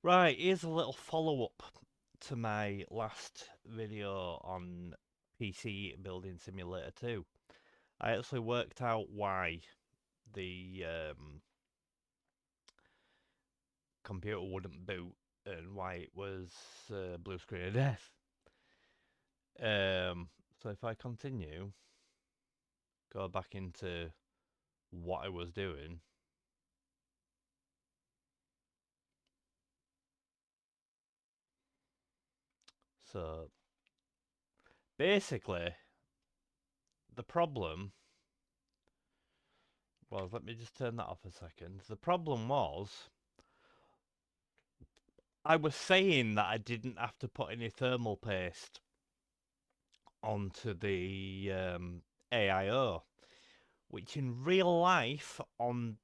Right, here's a little follow-up to my last video on PC Building Simulator 2. I actually worked out why the computer wouldn't boot and why it was blue screen of death. So if I continue, go back into what I was doing. So basically, the problem was, let me just turn that off a second. The problem was, I was saying that I didn't have to put any thermal paste onto the AIO, which in real life on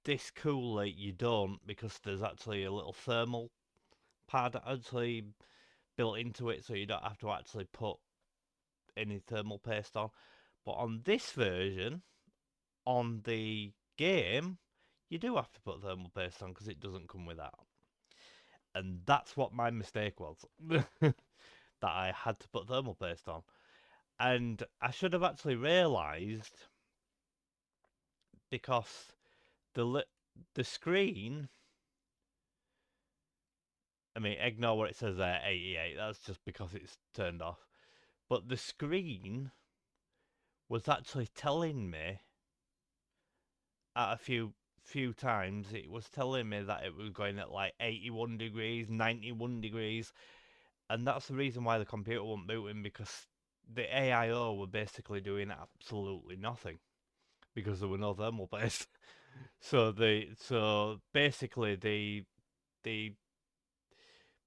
this cooler you don't, because there's actually a little thermal pad actually built into it, so you don't have to actually put any thermal paste on. But on this version, on the game, you do have to put thermal paste on because it doesn't come with that. And that's what my mistake was. That I had to put thermal paste on. And I should have actually realised, because the screen, I mean, ignore what it says there, 88. That's just because it's turned off. But the screen was actually telling me at a few times, it was telling me that it was going at like 81 degrees, 91 degrees, and that's the reason why the computer wasn't booting, because the AIO were basically doing absolutely nothing because there were no thermal paste. So basically the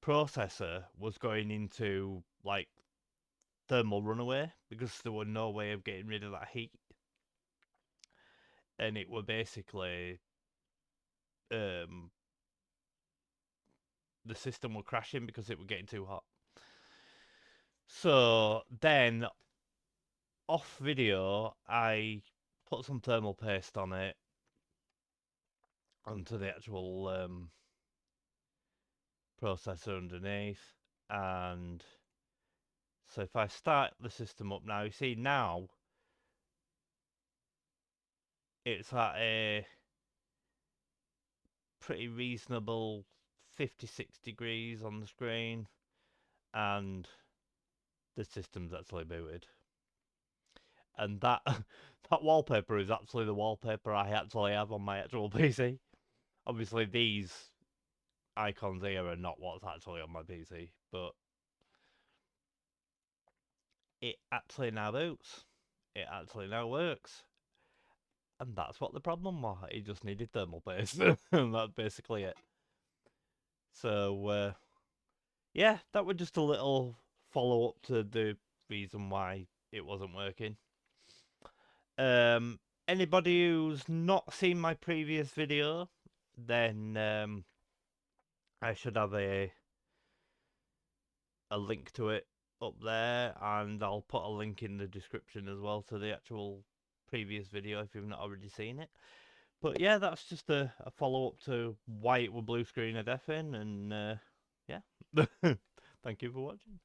processor was going into like thermal runaway because there were no way of getting rid of that heat, and it were basically um the system were crashing because it were getting too hot. So then off video I put some thermal paste on it onto the actual processor underneath, and so if I start the system up now, you see now it's at a pretty reasonable 56 degrees on the screen, and the system's actually booted. And that that wallpaper is actually the wallpaper I actually have on my actual PC. Obviously, these icons here are not what's actually on my PC, but it actually now boots. It actually now works. And that's what the problem was. It just needed thermal paste. And that's basically it. So, yeah, that was just a little follow up to the reason why it wasn't working. Anybody who's not seen my previous video, then I should have a link to it up there, and I'll put a link in the description as well to the actual previous video if you've not already seen it. But yeah, that's just a follow up to why it were blue screen of death in, and yeah. Thank you for watching.